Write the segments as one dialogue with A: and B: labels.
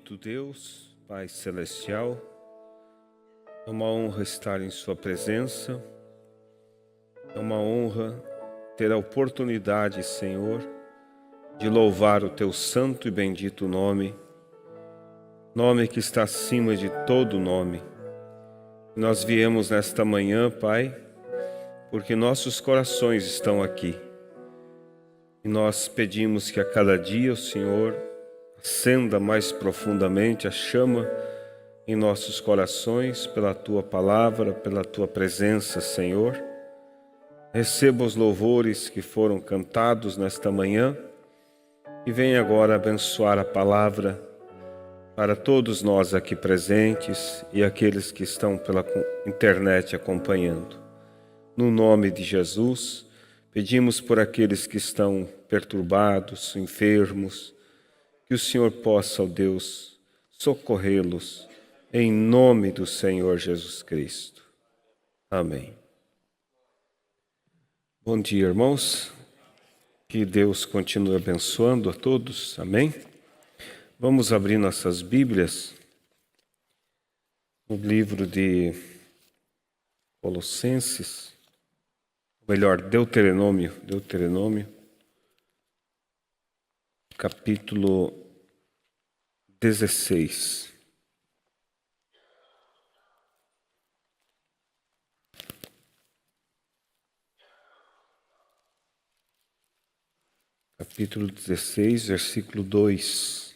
A: Do Deus, Pai Celestial, é uma honra estar em Sua presença, é uma honra ter a oportunidade, Senhor, de louvar o Teu santo e bendito nome, nome que está acima de todo nome. Nós viemos nesta manhã, Pai, porque nossos corações estão aqui, e nós pedimos que a cada dia o Senhor acenda mais profundamente a chama em nossos corações pela Tua palavra, pela Tua presença, Senhor. Receba os louvores que foram cantados nesta manhã e venha agora abençoar a palavra para todos nós aqui presentes e aqueles que estão pela internet acompanhando. No nome de Jesus, pedimos por aqueles que estão perturbados, enfermos, que o Senhor possa, ó Deus, socorrê-los, em nome do Senhor Jesus Cristo. Amém. Bom dia, irmãos. Que Deus continue abençoando a todos. Amém. Vamos abrir nossas Bíblias no livro de Colossenses, ou melhor, Deuteronômio, capítulo 16. Capítulo 16, versículo 2.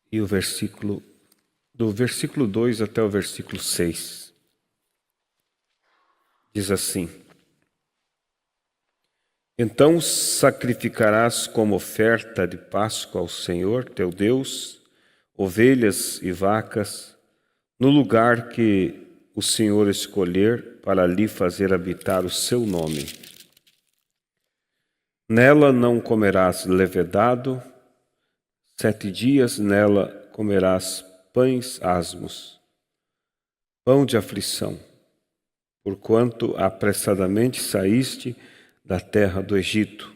A: E o versículo, do versículo 2 até o versículo 6. Diz assim: Então sacrificarás como oferta de Páscoa ao Senhor teu Deus ovelhas e vacas no lugar que o Senhor escolher para ali fazer habitar o seu nome. Nela não comerás levedado, 7 dias nela comerás pães asmos, pão de aflição, porquanto apressadamente saíste da terra do Egito,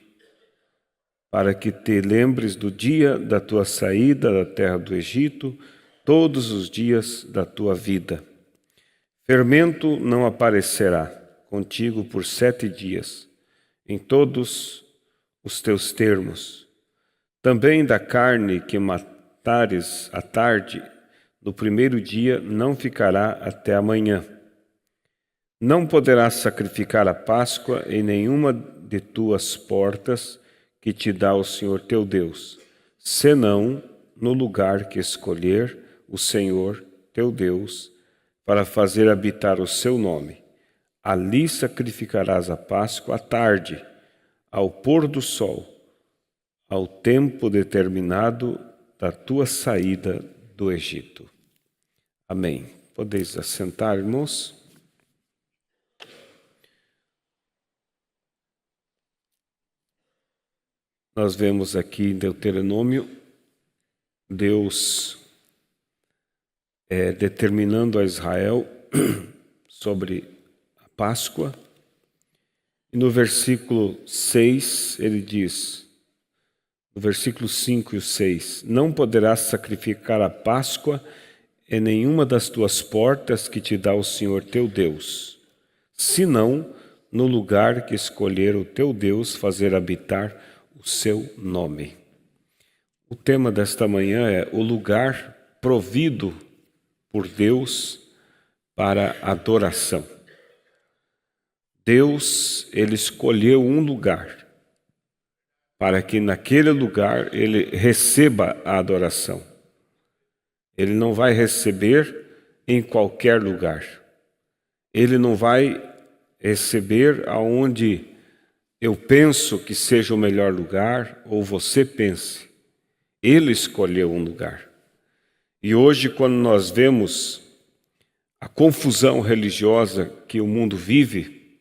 A: para que te lembres do dia da tua saída da terra do Egito, todos os dias da tua vida. Fermento não aparecerá contigo por 7 dias, em todos os teus termos. Também da carne que matares à tarde, no primeiro dia não ficará até amanhã. Não poderás sacrificar a Páscoa em nenhuma de tuas portas que te dá o Senhor teu Deus, senão no lugar que escolher o Senhor teu Deus para fazer habitar o seu nome. Ali sacrificarás a Páscoa à tarde, ao pôr do sol, ao tempo determinado da tua saída do Egito. Amém. Podeis assentar, irmãos? Nós vemos aqui em Deuteronômio, Deus determinando a Israel sobre a Páscoa. E no versículo 6, ele diz, no versículo 5 e o 6, não poderás sacrificar a Páscoa em nenhuma das tuas portas que te dá o Senhor teu Deus, senão no lugar que escolher o teu Deus fazer habitar o seu nome. O tema desta manhã é o lugar provido por Deus para adoração. Deus, Ele escolheu um lugar para que naquele lugar Ele receba a adoração. Ele não vai receber em qualquer lugar. Ele não vai receber aonde eu penso que seja o melhor lugar ou você pense. Ele escolheu um lugar. E hoje, quando nós vemos a confusão religiosa que o mundo vive,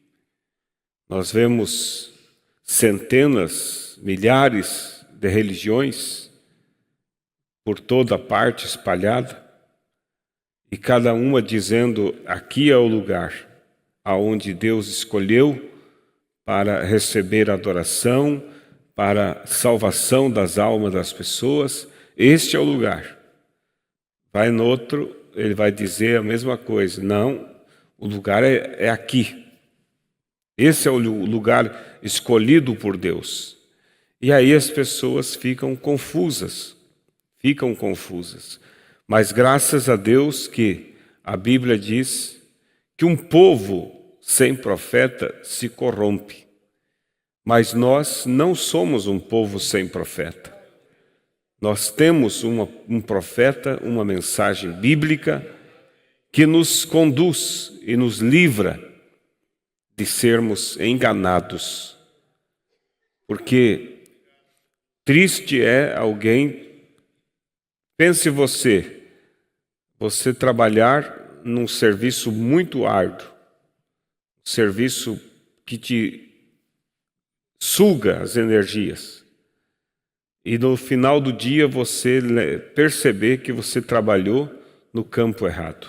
A: nós vemos centenas, milhares de religiões por toda parte espalhada, e cada uma dizendo, aqui é o lugar aonde Deus escolheu para receber adoração, para a salvação das almas das pessoas, este é o lugar. Vai no outro, ele vai dizer a mesma coisa. Não, o lugar é aqui. Esse é o lugar escolhido por Deus. E aí as pessoas ficam confusas. Mas graças a Deus que a Bíblia diz que um povo sem profeta se corrompe. Mas nós não somos um povo sem profeta. Nós temos um profeta, uma mensagem bíblica que nos conduz e nos livra de sermos enganados. Porque triste é alguém, pense você trabalhar num serviço muito árduo, um serviço que te suga as energias. E no final do dia você perceber que você trabalhou no campo errado.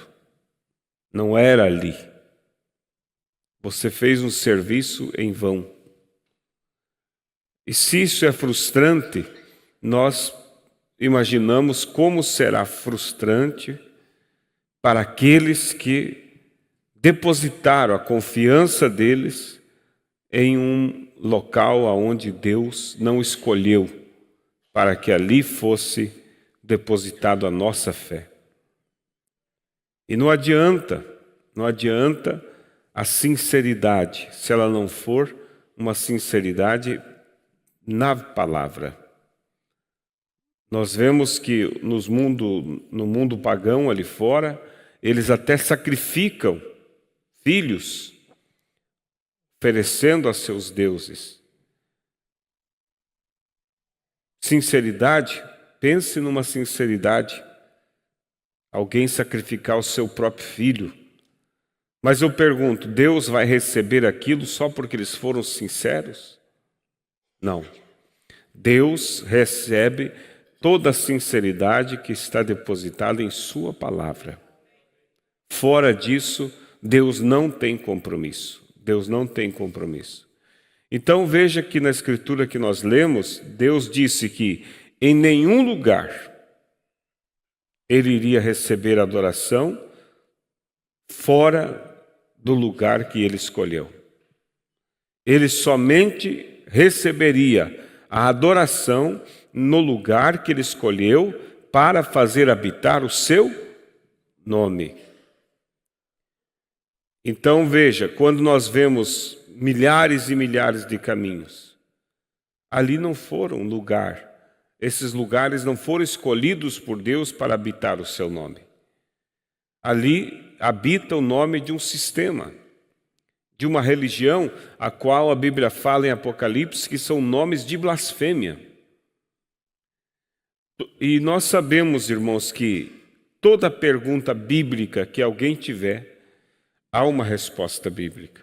A: Não era ali. Você fez um serviço em vão. E se isso é frustrante, nós imaginamos como será frustrante para aqueles que depositaram a confiança deles em um local onde Deus não escolheu para que ali fosse depositado a nossa fé. E não adianta a sinceridade, se ela não for uma sinceridade na palavra. Nós vemos que no mundo pagão ali fora, eles até sacrificam filhos, oferecendo a seus deuses. Sinceridade, pense numa sinceridade. Alguém sacrificar o seu próprio filho. Mas eu pergunto, Deus vai receber aquilo só porque eles foram sinceros? Não. Deus recebe toda a sinceridade que está depositada em sua palavra. Fora disso, Deus não tem compromisso. Então veja que na escritura que nós lemos, Deus disse que em nenhum lugar ele iria receber adoração fora do lugar que ele escolheu. Ele somente receberia a adoração no lugar que ele escolheu para fazer habitar o seu nome. Então veja, quando nós vemos milhares e milhares de caminhos, ali não foram lugar. Esses lugares não foram escolhidos por Deus para habitar o seu nome. Ali habita o nome de um sistema, de uma religião, a qual a Bíblia fala em Apocalipse que são nomes de blasfêmia. E nós sabemos, irmãos, que toda pergunta bíblica que alguém tiver, há uma resposta bíblica.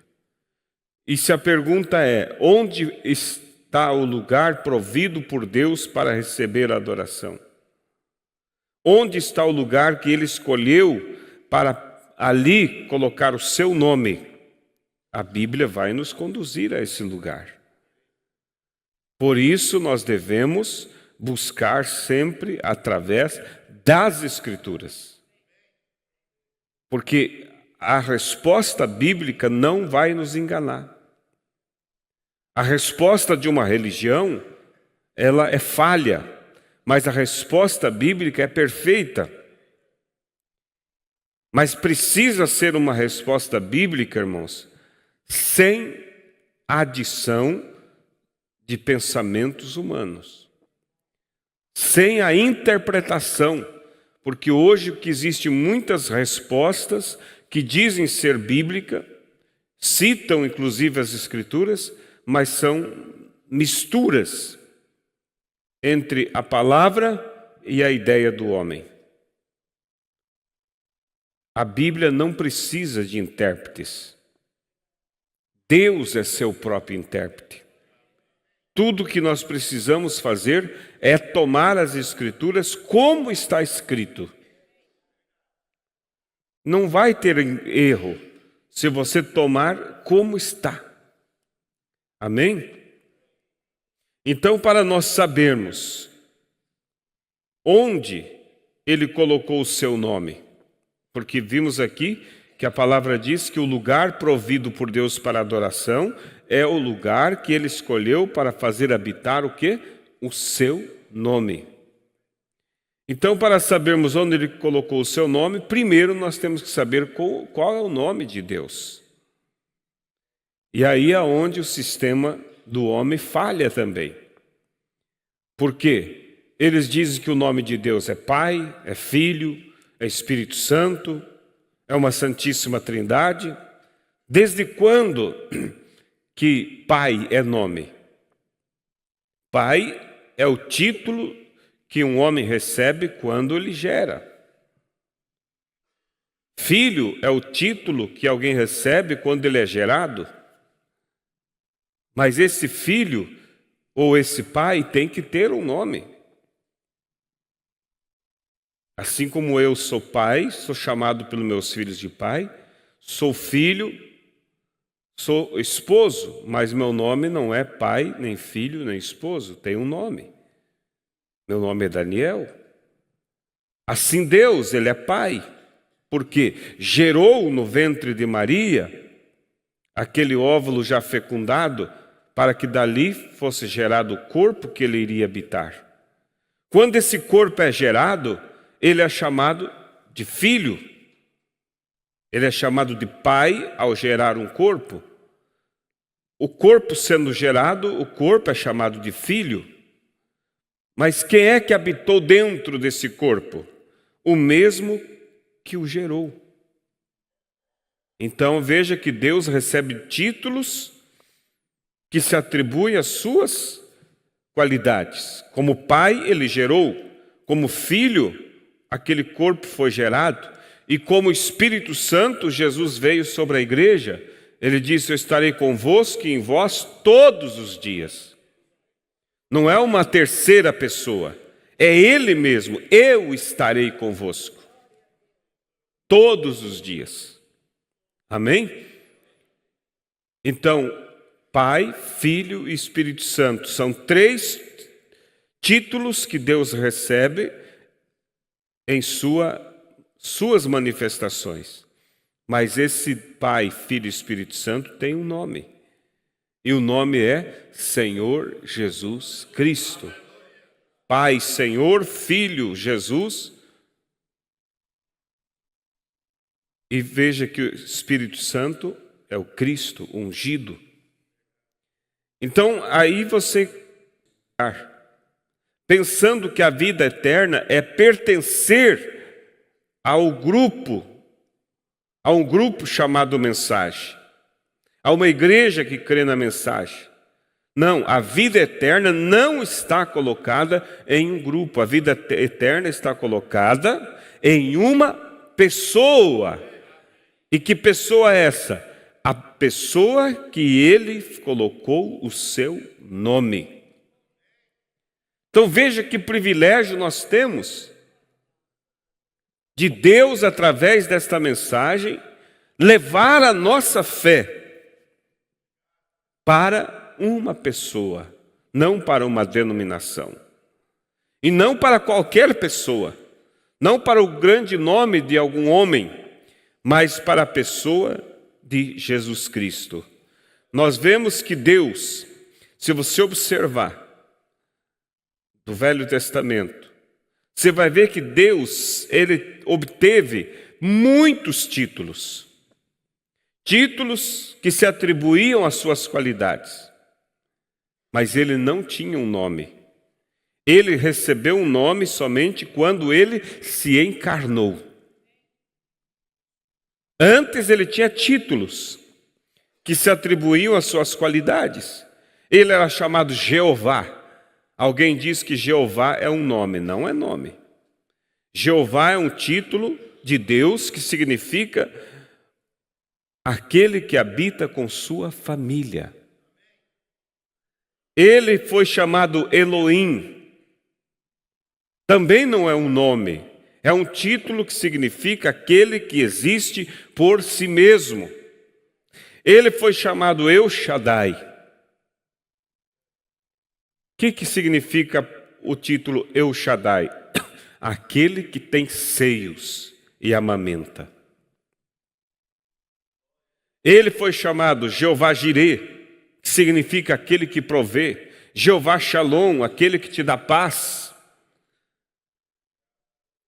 A: E se a pergunta é, onde está o lugar provido por Deus para receber a adoração? Onde está o lugar que Ele escolheu para ali colocar o seu nome? A Bíblia vai nos conduzir a esse lugar. Por isso nós devemos buscar sempre através das Escrituras. Porque a resposta bíblica não vai nos enganar. A resposta de uma religião, ela é falha, mas a resposta bíblica é perfeita. Mas precisa ser uma resposta bíblica, irmãos, sem adição de pensamentos humanos, sem a interpretação, porque hoje que existem muitas respostas que dizem ser bíblica, citam inclusive as Escrituras, mas são misturas entre a palavra e a ideia do homem. A Bíblia não precisa de intérpretes. Deus é seu próprio intérprete. Tudo que nós precisamos fazer é tomar as Escrituras como está escrito. Não vai ter erro se você tomar como está. Amém? Então, para nós sabermos onde ele colocou o seu nome, porque vimos aqui que a palavra diz que o lugar provido por Deus para adoração é o lugar que ele escolheu para fazer habitar o quê? O seu nome. Então, para sabermos onde ele colocou o seu nome, primeiro nós temos que saber qual é o nome de Deus. E aí é onde o sistema do homem falha também. Por quê? Eles dizem que o nome de Deus é Pai, é Filho, é Espírito Santo, é uma Santíssima Trindade. Desde quando que Pai é nome? Pai é o título que um homem recebe quando ele gera. Filho é o título que alguém recebe quando ele é gerado. Mas esse filho ou esse pai tem que ter um nome. Assim como eu sou pai, sou chamado pelos meus filhos de pai, sou filho, sou esposo, mas meu nome não é pai, nem filho, nem esposo, tem um nome. Meu nome é Daniel. Assim Deus, ele é pai, porque gerou no ventre de Maria aquele óvulo já fecundado, para que dali fosse gerado o corpo que ele iria habitar. Quando esse corpo é gerado, ele é chamado de filho. Ele é chamado de pai ao gerar um corpo. O corpo sendo gerado, o corpo é chamado de filho. Mas quem é que habitou dentro desse corpo? O mesmo que o gerou. Então veja que Deus recebe títulos que se atribuem às suas qualidades. Como pai, ele gerou. Como filho, aquele corpo foi gerado. E como Espírito Santo, Jesus veio sobre a igreja. Ele disse: eu estarei convosco e em vós todos os dias. Não é uma terceira pessoa, é ele mesmo. Eu estarei convosco todos os dias. Amém? Então, Pai, Filho e Espírito Santo são três títulos que Deus recebe em suas manifestações. Mas esse Pai, Filho e Espírito Santo tem um nome. E o nome é Senhor Jesus Cristo. Pai, Senhor, Filho, Jesus. E veja que o Espírito Santo é o Cristo ungido. Então, aí você, pensando que a vida eterna é pertencer a um grupo chamado mensagem. Há uma igreja que crê na mensagem. Não, a vida eterna não está colocada em um grupo. A vida eterna está colocada em uma pessoa. E que pessoa é essa? A pessoa que ele colocou o seu nome. Então veja que privilégio nós temos de Deus, através desta mensagem, levar a nossa fé para uma pessoa, não para uma denominação. E não para qualquer pessoa, não para o grande nome de algum homem, mas para a pessoa de Jesus Cristo. Nós vemos que Deus, se você observar do Velho Testamento, você vai ver que Deus, ele obteve muitos títulos. Títulos que se atribuíam às suas qualidades. Mas ele não tinha um nome. Ele recebeu um nome somente quando ele se encarnou. Antes ele tinha títulos que se atribuíam às suas qualidades. Ele era chamado Jeová. Alguém diz que Jeová é um nome. Não é nome. Jeová é um título de Deus que significa aquele que habita com sua família. Ele foi chamado Elohim. Também não é um nome. É um título que significa aquele que existe por si mesmo. Ele foi chamado El Shaddai. que significa o título El Shaddai? Aquele que tem seios e amamenta. Ele foi chamado Jeová Jirê, que significa aquele que provê. Jeová Shalom, aquele que te dá paz.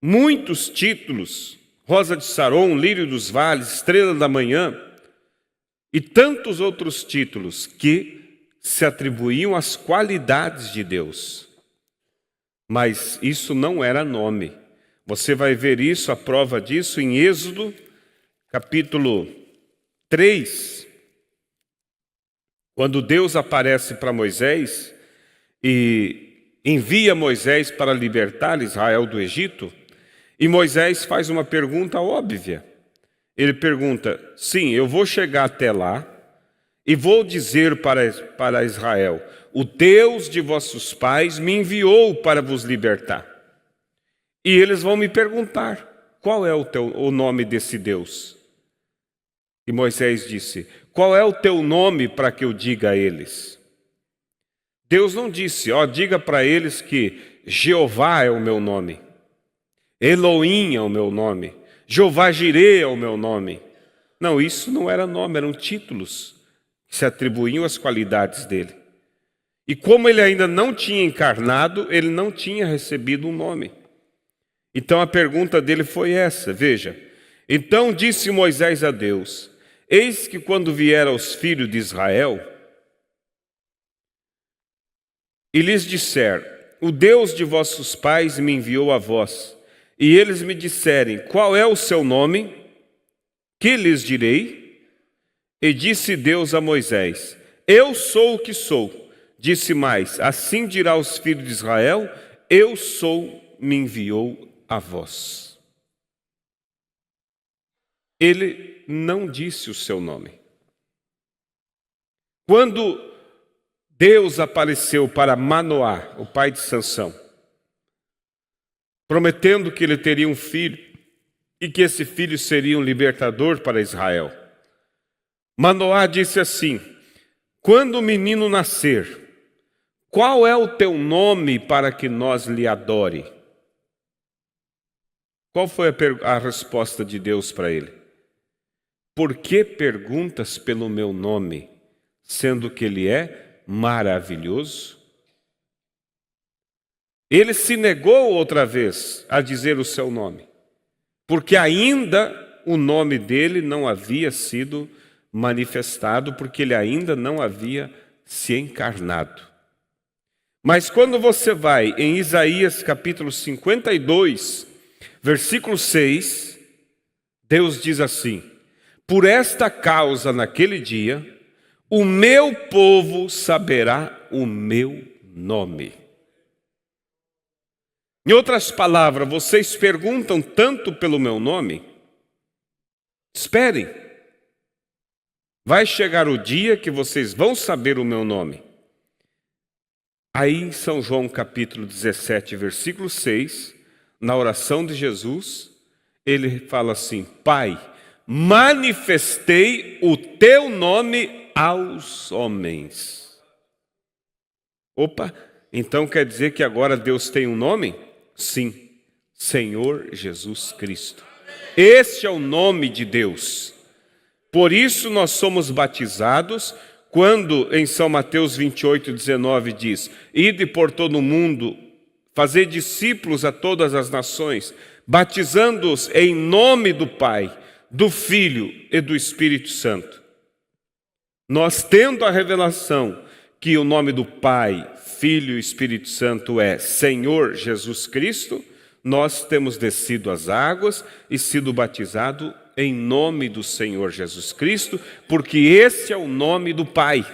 A: Muitos títulos, Rosa de Saron, Lírio dos Vales, Estrela da Manhã, e tantos outros títulos que se atribuíam às qualidades de Deus. Mas isso não era nome. Você vai ver isso, a prova disso, em Êxodo, capítulo 3, quando Deus aparece para Moisés e envia Moisés para libertar Israel do Egito, e Moisés faz uma pergunta óbvia. Ele pergunta: sim, eu vou chegar até lá e vou dizer para Israel: o Deus de vossos pais me enviou para vos libertar. E eles vão me perguntar: qual é o nome desse Deus? E Moisés disse: qual é o teu nome para que eu diga a eles? Deus não disse: diga para eles que Jeová é o meu nome, Elohim é o meu nome, Jeová Jirê é o meu nome. Não, isso não era nome, eram títulos que se atribuíam às qualidades dele. E como ele ainda não tinha encarnado, ele não tinha recebido um nome. Então a pergunta dele foi essa, veja. Então disse Moisés a Deus: eis que quando vier aos filhos de Israel e lhes disser: o Deus de vossos pais me enviou a vós, e eles me disserem: qual é o seu nome? Que lhes direi? E disse Deus a Moisés: eu sou o que sou. Disse mais: assim dirá aos filhos de Israel: eu sou, me enviou a vós. Ele não disse o seu nome. Quando Deus apareceu para Manoá, o pai de Sansão, prometendo que ele teria um filho e que esse filho seria um libertador para Israel, Manoá disse assim: quando o menino nascer, qual é o teu nome para que nós lhe adore? Qual foi a resposta de Deus para ele? Por que perguntas pelo meu nome, sendo que ele é maravilhoso? Ele se negou outra vez a dizer o seu nome, porque ainda o nome dele não havia sido manifestado, porque ele ainda não havia se encarnado. Mas quando você vai em Isaías capítulo 52, versículo 6, Deus diz assim: por esta causa naquele dia, o meu povo saberá o meu nome. Em outras palavras, vocês perguntam tanto pelo meu nome? Esperem. Vai chegar o dia que vocês vão saber o meu nome. Aí em São João capítulo 17, versículo 6, na oração de Jesus, ele fala assim: Pai, manifestei o teu nome aos homens. Opa, então quer dizer que agora Deus tem um nome? Sim, Senhor Jesus Cristo. Este é o nome de Deus. Por isso nós somos batizados, quando em São Mateus 28, 19 diz: ide por todo o mundo, fazer discípulos a todas as nações, batizando-os em nome do Pai, do Filho e do Espírito Santo. Nós, tendo a revelação que o nome do Pai, Filho e Espírito Santo é Senhor Jesus Cristo, nós temos descido as águas e sido batizado em nome do Senhor Jesus Cristo, porque esse é o nome do Pai.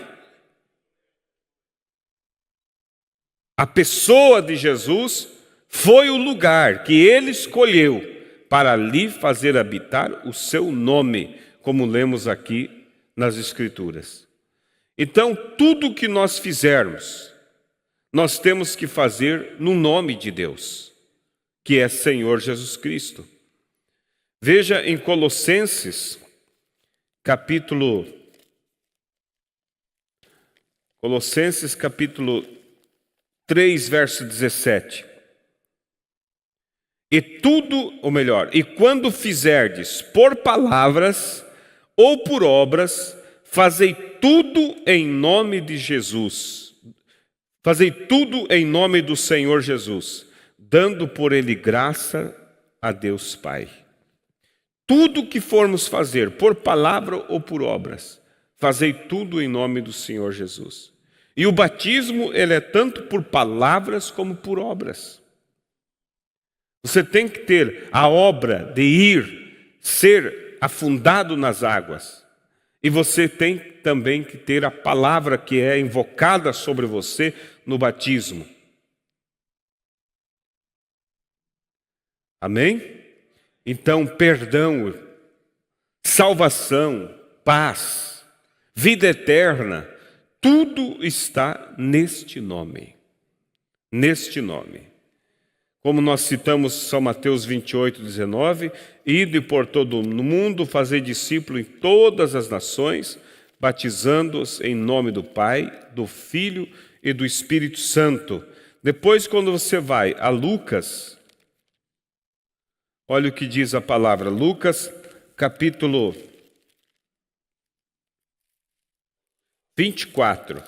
A: A pessoa de Jesus foi o lugar que ele escolheu para ali fazer habitar o seu nome, como lemos aqui nas Escrituras. Então, tudo que nós fizermos, nós temos que fazer no nome de Deus, que é Senhor Jesus Cristo. Veja em Colossenses, capítulo 3, verso 17. E tudo, ou melhor, e quando fizerdes por palavras ou por obras, fazei tudo em nome de Jesus. Fazei tudo em nome do Senhor Jesus, dando por ele graça a Deus Pai. Tudo que formos fazer, por palavra ou por obras, fazei tudo em nome do Senhor Jesus. E o batismo, ele é tanto por palavras como por obras. Você tem que ter a obra de ir, ser afundado nas águas. E você tem também que ter a palavra que é invocada sobre você no batismo. Amém? Então, perdão, salvação, paz, vida eterna, tudo está neste nome. Neste nome. Como nós citamos São Mateus 28, 19, ide por todo o mundo, fazei discípulo em todas as nações, batizando-os em nome do Pai, do Filho e do Espírito Santo. Depois, quando você vai a Lucas, olha o que diz a palavra, Lucas, capítulo 24,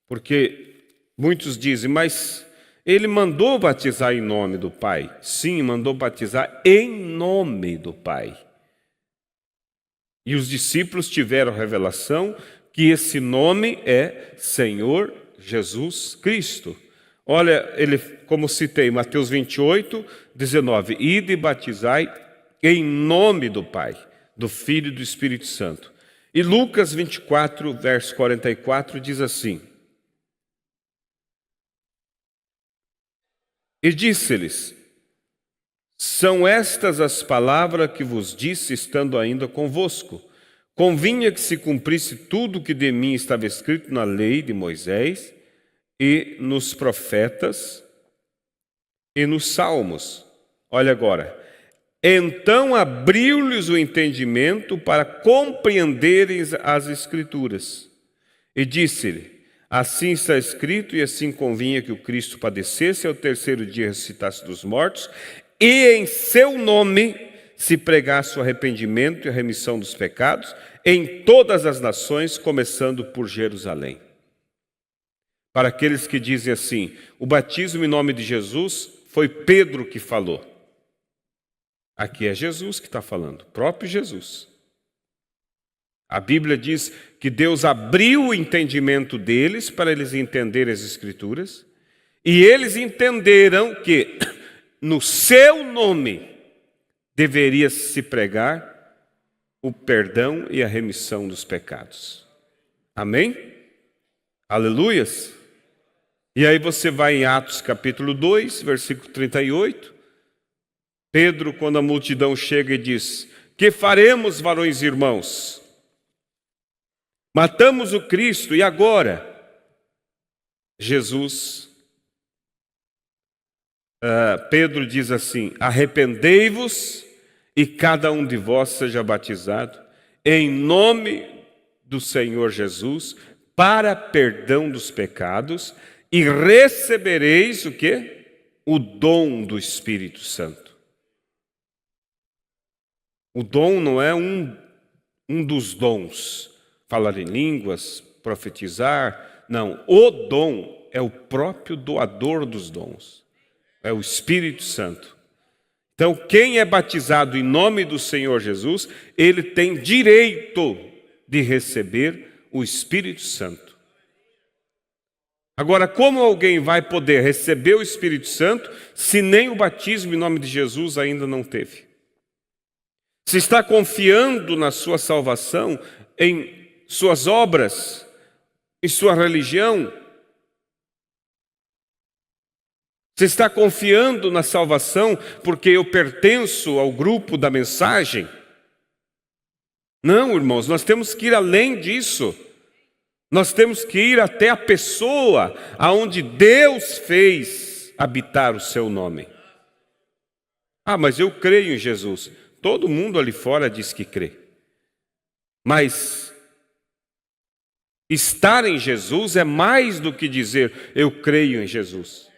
A: porque muitos dizem, mas ele mandou batizar em nome do Pai. Sim, mandou batizar em nome do Pai. E os discípulos tiveram revelação que esse nome é Senhor Jesus Cristo. Olha, ele, como citei, Mateus 28, 19. Ide e batizai em nome do Pai, do Filho e do Espírito Santo. E Lucas 24, verso 44, diz assim. E disse-lhes, são estas as palavras que vos disse, estando ainda convosco. Convinha que se cumprisse tudo o que de mim estava escrito na lei de Moisés, e nos profetas, e nos salmos. Olha agora. Então abriu-lhes o entendimento para compreenderem as Escrituras. E disse-lhe, assim está escrito, e assim convinha que o Cristo padecesse, ao terceiro dia ressuscitasse dos mortos, e em seu nome se pregasse o arrependimento e a remissão dos pecados em todas as nações, começando por Jerusalém. Para aqueles que dizem assim, o batismo em nome de Jesus foi Pedro que falou. Aqui é Jesus que está falando, o próprio Jesus. A Bíblia diz que Deus abriu o entendimento deles para eles entenderem as Escrituras, e eles entenderam que no seu nome deveria se pregar o perdão e a remissão dos pecados. Amém? Aleluias! E aí você vai em Atos capítulo 2, versículo 38. Pedro, quando a multidão chega e diz, que faremos, varões e irmãos? Matamos o Cristo e agora? Pedro diz assim, arrependei-vos e cada um de vós seja batizado em nome do Senhor Jesus para perdão dos pecados e recebereis o quê? O dom do Espírito Santo. O dom não é um dos dons. Falar em línguas, profetizar, não. O dom é o próprio doador dos dons. É o Espírito Santo. Então, quem é batizado em nome do Senhor Jesus, ele tem direito de receber o Espírito Santo. Agora, como alguém vai poder receber o Espírito Santo se nem o batismo em nome de Jesus ainda não teve? Se está confiando na sua salvação, em suas obras, em sua religião, você está confiando na salvação porque eu pertenço ao grupo da mensagem? Não, irmãos, nós temos que ir além disso. Nós temos que ir até a pessoa aonde Deus fez habitar o seu nome. Ah, mas eu creio em Jesus. Todo mundo ali fora diz que crê. Mas Estar em Jesus é mais do que dizer eu creio em Jesus.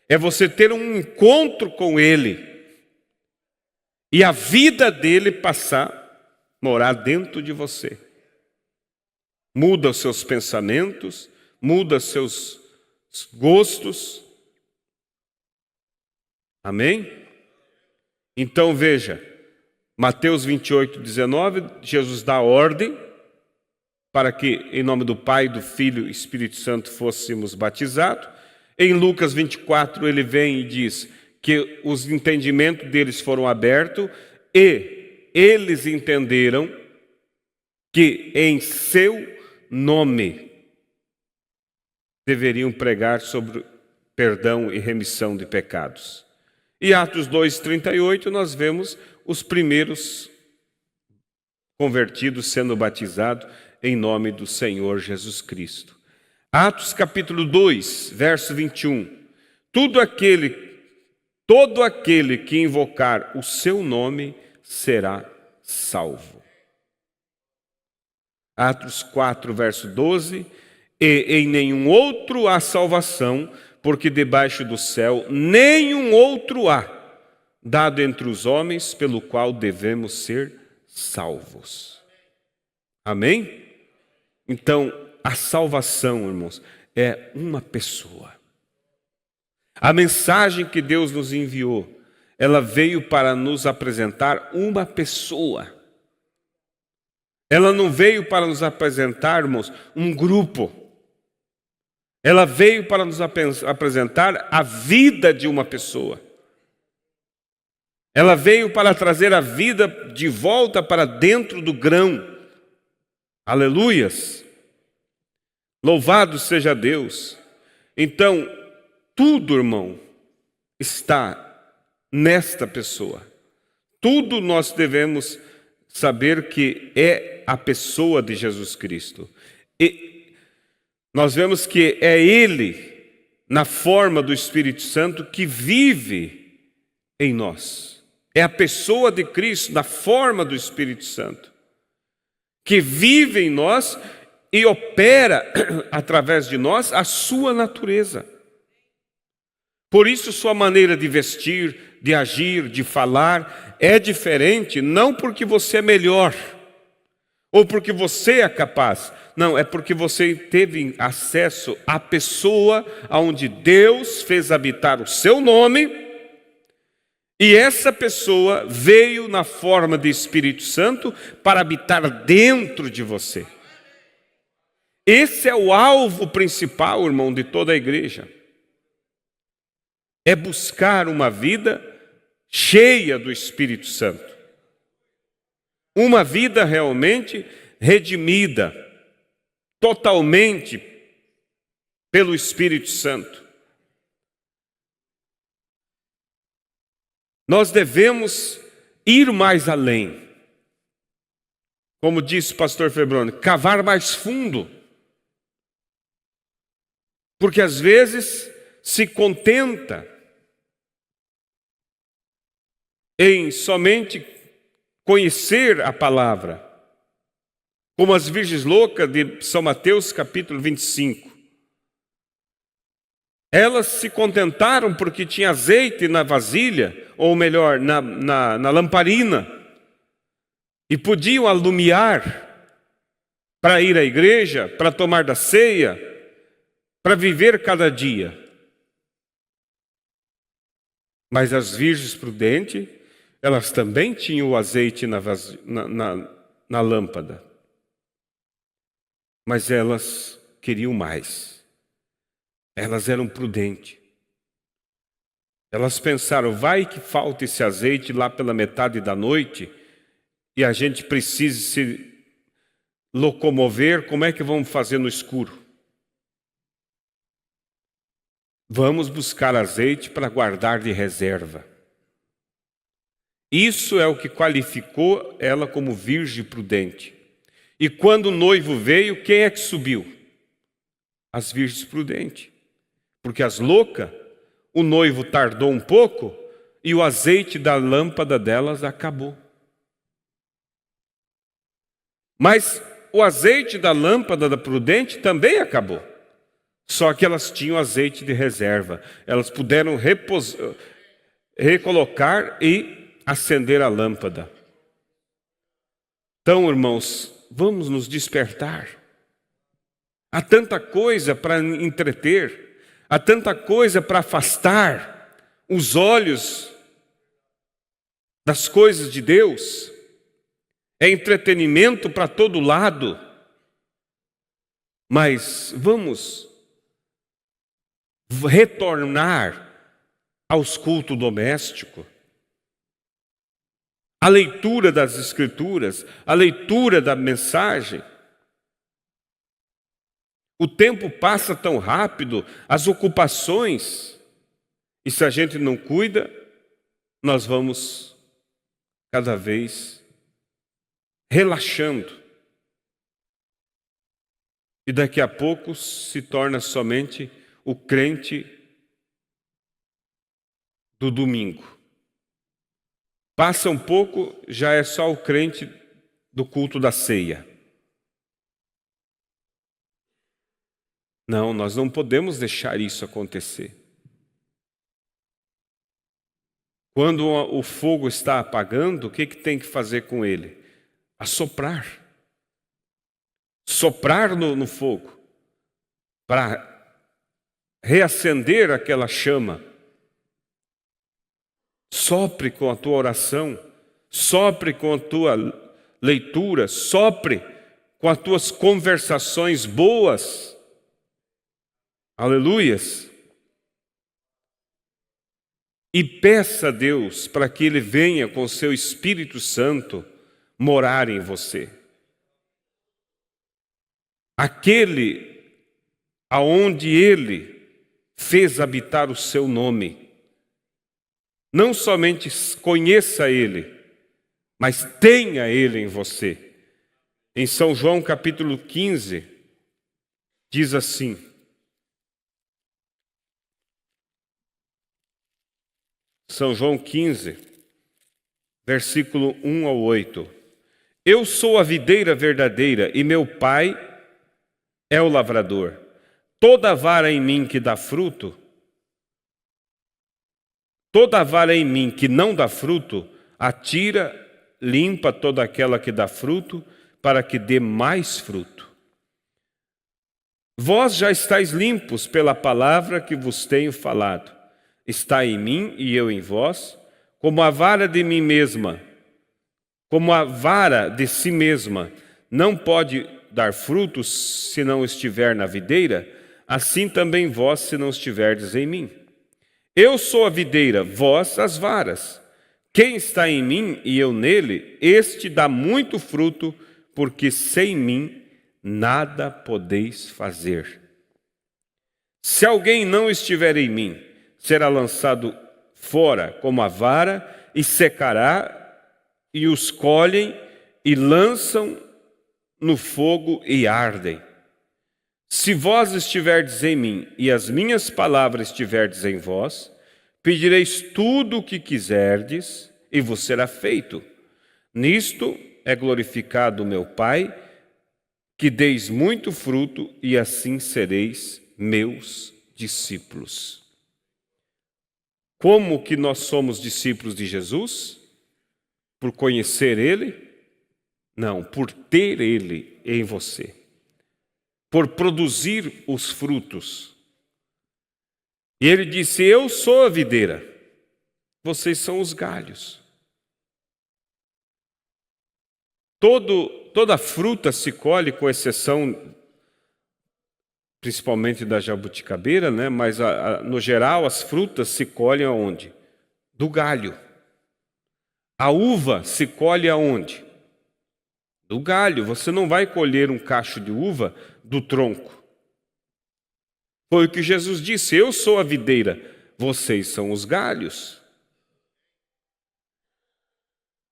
A: É você ter um encontro com Ele e a vida dele passar a morar dentro de você. Muda os seus pensamentos, muda os seus gostos. Amém? Então veja, Mateus 28:19, Jesus dá ordem para que, em nome do Pai, do Filho e Espírito Santo, fôssemos batizados. Em Lucas 24, ele vem e diz que os entendimentos deles foram abertos e eles entenderam que em seu nome deveriam pregar sobre perdão e remissão de pecados. E Atos 2:38 nós vemos os primeiros convertidos sendo batizados em nome do Senhor Jesus Cristo. Atos capítulo 2, verso 21. Todo aquele que invocar o seu nome será salvo. Atos 4, verso 12. E em nenhum outro há salvação, porque debaixo do céu nenhum outro há, dado entre os homens, pelo qual devemos ser salvos. Amém? Então, a salvação, irmãos, é uma pessoa. A mensagem que Deus nos enviou, ela veio para nos apresentar uma pessoa. Ela não veio para nos apresentar, irmãos, um grupo. Ela veio para nos apresentar a vida de uma pessoa. Ela veio para trazer a vida de volta para dentro do grão. Aleluias! Louvado seja Deus! Então, tudo, irmão, está nesta pessoa. Tudo nós devemos saber que é a pessoa de Jesus Cristo. E nós vemos que é Ele, na forma do Espírito Santo, que vive em nós. É a pessoa de Cristo, na forma do Espírito Santo, que vive em nós e opera através de nós a sua natureza. Por isso, sua maneira de vestir, de agir, de falar é diferente, não porque você é melhor ou porque você é capaz. Não, é porque você teve acesso à pessoa onde Deus fez habitar o seu nome, e essa pessoa veio na forma de Espírito Santo para habitar dentro de você. Esse é o alvo principal, irmão, de toda a igreja. É buscar uma vida cheia do Espírito Santo. Uma vida realmente redimida, totalmente pelo Espírito Santo. Nós devemos ir mais além. Como disse o pastor Febroni, cavar mais fundo. Porque às vezes se contenta em somente conhecer a palavra, como as virgens loucas de São Mateus capítulo 25. Elas se contentaram porque tinha azeite na vasilha, ou melhor, na lamparina, e podiam alumiar para ir à igreja, para tomar da ceia, para viver cada dia. Mas as virgens prudentes, elas também tinham o azeite na lâmpada. Mas elas queriam mais. Elas eram prudentes. Elas pensaram, vai que falta esse azeite lá pela metade da noite e a gente precisa se locomover, como é que vamos fazer no escuro? Vamos buscar azeite para guardar de reserva. Isso é o que qualificou ela como virgem prudente. E quando o noivo veio, quem é que subiu? As virgens prudentes. Porque as loucas, o noivo tardou um pouco e o azeite da lâmpada delas acabou. Mas o azeite da lâmpada da prudente também acabou. Só que elas tinham azeite de reserva. Elas puderam recolocar e acender a lâmpada. Então, irmãos, vamos nos despertar. Há tanta coisa para entreter, há tanta coisa para afastar os olhos das coisas de Deus. É entretenimento para todo lado. Mas vamos retornar aos cultos domésticos, a leitura das Escrituras, a leitura da mensagem. O tempo passa tão rápido, as ocupações, e se a gente não cuida, nós vamos cada vez relaxando. E daqui a pouco se torna somente o crente do domingo. Passa um pouco, já é só o crente do culto da ceia. Não, nós não podemos deixar isso acontecer. Quando o fogo está apagando, o que tem que fazer com ele? Assoprar. Soprar no fogo, para reacender aquela chama. Sopre com a tua oração, sopre com a tua leitura, sopre com as tuas conversações boas. Aleluias. E peça a Deus para que Ele venha com o seu Espírito Santo morar em você. Aquele aonde Ele fez habitar o seu nome. Não somente conheça Ele, mas tenha Ele em você. Em São João capítulo 15, diz assim: São João 15, versículo 1 ao 8. Eu sou a videira verdadeira e meu Pai é o lavrador. Toda vara em mim que dá fruto, toda vara em mim que não dá fruto, atira, limpa toda aquela que dá fruto, para que dê mais fruto. Vós já estáis limpos pela palavra que vos tenho falado. Está em mim e eu em vós, como a vara de mim mesma, como a vara de si mesma não pode dar frutos se não estiver na videira, assim também vós se não estiverdes em mim. Eu sou a videira, vós as varas. Quem está em mim e eu nele, este dá muito fruto, porque sem mim nada podeis fazer. Se alguém não estiver em mim, será lançado fora como a vara e secará, e os colhem e lançam no fogo e ardem. Se vós estiverdes em mim e as minhas palavras estiverdes em vós, pedireis tudo o que quiserdes e vos será feito. Nisto é glorificado o meu Pai, que deis muito fruto e assim sereis meus discípulos. Como que nós somos discípulos de Jesus? Por conhecer Ele? Não, por ter Ele em você. Por produzir os frutos. E Ele disse: eu sou a videira, vocês são os galhos. Toda fruta se colhe, com exceção principalmente da jabuticabeira, né? Mas no geral as frutas se colhem aonde? Do galho. A uva se colhe aonde? Do galho. Você não vai colher um cacho de uva do tronco. Foi o que Jesus disse: eu sou a videira, vocês são os galhos.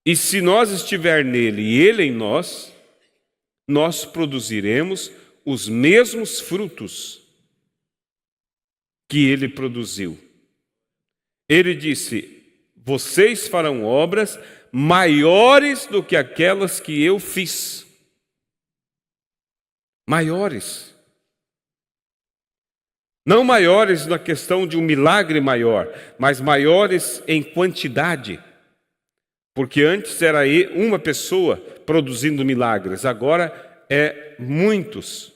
A: E se nós estiver nele e ele em nós, nós produziremos os mesmos frutos que ele produziu. Ele disse: vocês farão obras maiores do que aquelas que eu fiz. maiores. Não maiores na questão de um milagre maior, mas maiores em quantidade. Porque antes era uma pessoa produzindo milagres, agora é muitos.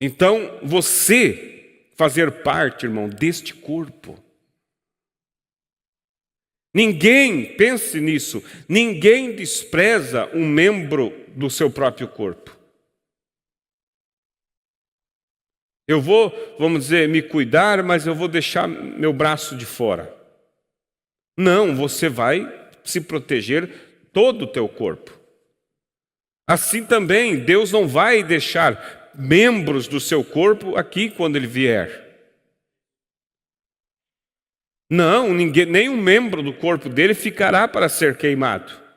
A: Então, você fazer parte, irmão, deste corpo. Ninguém, pense nisso, ninguém despreza um membro do seu próprio corpo. Eu vou, vamos dizer, me cuidar, mas eu vou deixar meu braço de fora. Não, você vai se proteger todo o teu corpo. Assim também, Deus não vai deixar membros do seu corpo aqui quando Ele vier. Não, nenhum membro do corpo dele ficará para ser queimado.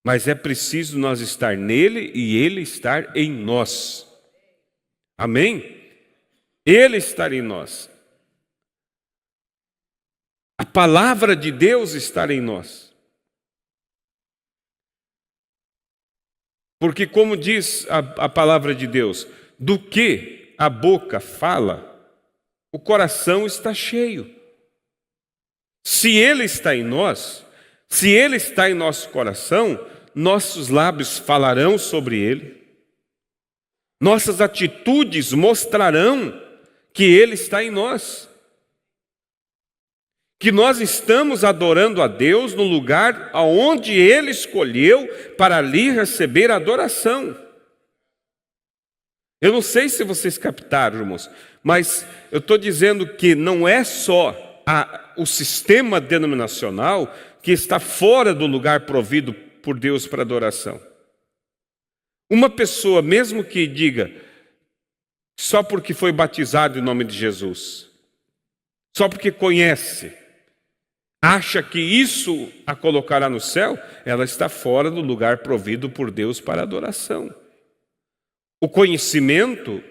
A: Mas é preciso nós estar nele e ele estar em nós. Amém? Ele estar em nós. A palavra de Deus estar em nós. Porque como diz a palavra de Deus, do que a boca fala, o coração está cheio. Se Ele está em nós, se Ele está em nosso coração, nossos lábios falarão sobre Ele. Nossas atitudes mostrarão que Ele está em nós. Que nós estamos adorando a Deus no lugar aonde Ele escolheu para ali receber a adoração. Eu não sei se vocês captaram, irmãos, mas eu estou dizendo que não é só o sistema denominacional que está fora do lugar provido por Deus para adoração. Uma pessoa, mesmo que diga, só porque foi batizado em nome de Jesus, só porque conhece, acha que isso a colocará no céu, ela está fora do lugar provido por Deus para adoração. O conhecimento,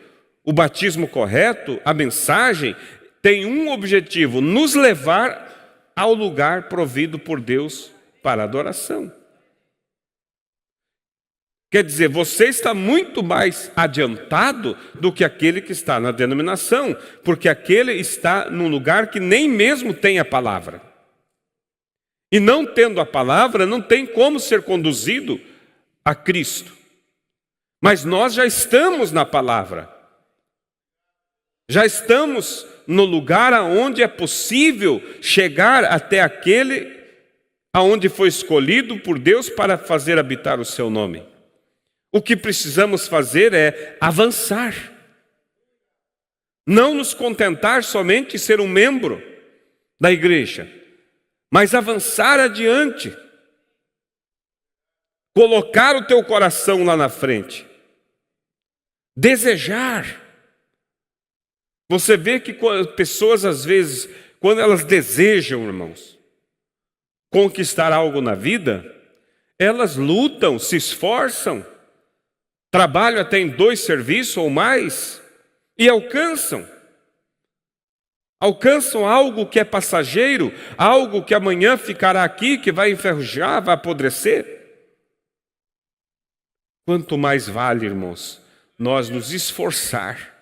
A: o batismo correto, a mensagem, tem um objetivo: nos levar ao lugar provido por Deus para adoração. Quer dizer, você está muito mais adiantado do que aquele que está na denominação, porque aquele está num lugar que nem mesmo tem a palavra. E não tendo a palavra, não tem como ser conduzido a Cristo. Mas nós já estamos na palavra. Já estamos no lugar aonde é possível chegar até aquele aonde foi escolhido por Deus para fazer habitar o seu nome. O que precisamos fazer é avançar. Não nos contentar somente em ser um membro da igreja, mas avançar adiante. Colocar o teu coração lá na frente. Desejar. Você vê que pessoas, às vezes, quando elas desejam, irmãos, conquistar algo na vida, elas lutam, se esforçam, trabalham até em 2 serviços ou mais e alcançam. Alcançam algo que é passageiro, algo que amanhã ficará aqui, que vai enferrujar, vai apodrecer. Quanto mais vale, irmãos, nós nos esforçar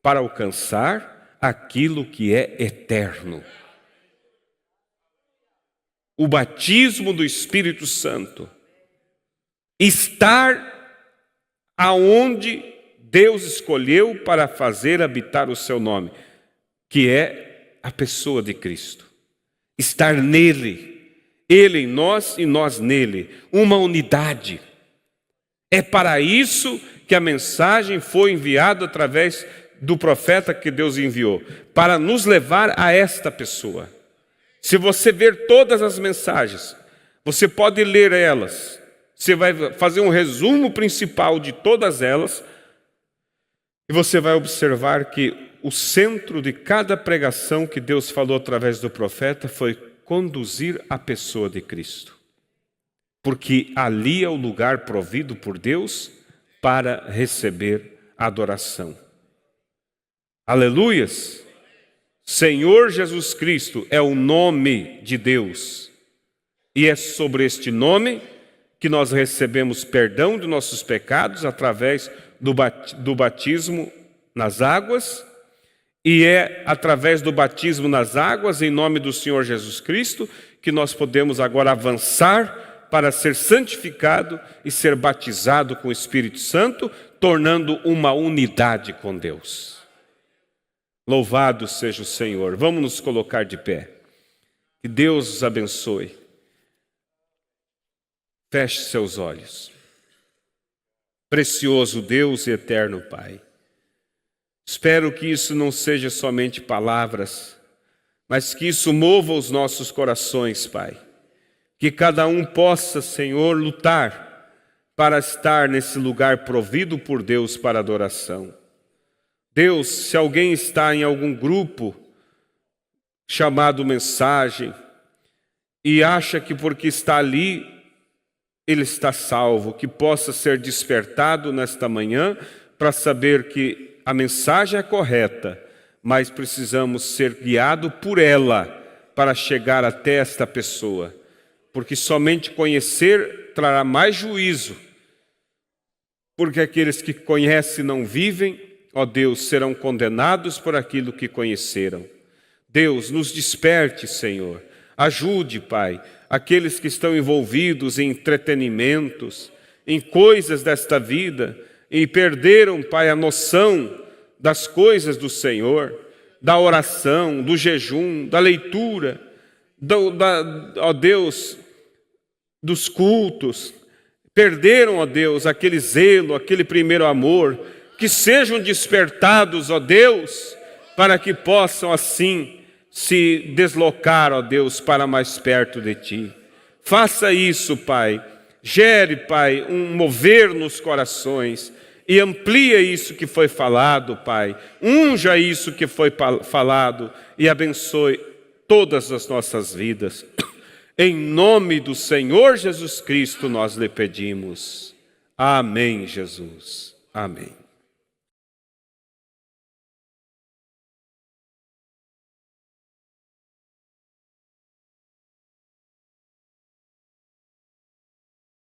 A: para alcançar aquilo que é eterno. O batismo do Espírito Santo. Estar aonde Deus escolheu para fazer habitar o seu nome, que é a pessoa de Cristo. Estar nele, Ele em nós e nós nele, uma unidade. É para isso que a mensagem foi enviada através do profeta que Deus enviou, para nos levar a esta pessoa. Se você ver todas as mensagens, você pode ler elas, você vai fazer um resumo principal de todas elas, e você vai observar que o centro de cada pregação que Deus falou através do profeta foi conduzir a pessoa de Cristo. Porque ali é o lugar provido por Deus para receber adoração. Aleluias! Senhor Jesus Cristo é o nome de Deus. E é sobre este nome que nós recebemos perdão de nossos pecados através do batismo nas águas, e é através do batismo nas águas, em nome do Senhor Jesus Cristo, que nós podemos agora avançar para ser santificado e ser batizado com o Espírito Santo, tornando uma unidade com Deus. Louvado seja o Senhor. Vamos nos colocar de pé. Que Deus os abençoe. Feche seus olhos. Precioso Deus e eterno Pai, espero que isso não seja somente palavras, mas que isso mova os nossos corações, Pai. Que cada um possa, Senhor, lutar para estar nesse lugar provido por Deus para adoração. Deus, se alguém está em algum grupo chamado mensagem e acha que porque está ali ele está salvo, que possa ser despertado nesta manhã para saber que a mensagem é correta, mas precisamos ser guiados por ela para chegar até esta pessoa, porque somente conhecer trará mais juízo, porque aqueles que conhecem e não vivem, ó Deus, serão condenados por aquilo que conheceram. Deus, nos desperte, Senhor. Ajude, Pai, aqueles que estão envolvidos em entretenimentos, em coisas desta vida, e perderam, Pai, a noção das coisas do Senhor, da oração, do jejum, da leitura, ó Deus, dos cultos. Perderam, ó Deus, aquele zelo, aquele primeiro amor. Que sejam despertados, ó Deus, para que possam assim se deslocar, ó Deus, para mais perto de Ti. Faça isso, Pai. Gere, Pai, um mover nos corações e amplia isso que foi falado, Pai. Unja isso que foi falado e abençoe todas as nossas vidas. Em nome do Senhor Jesus Cristo nós lhe pedimos. Amém, Jesus. Amém.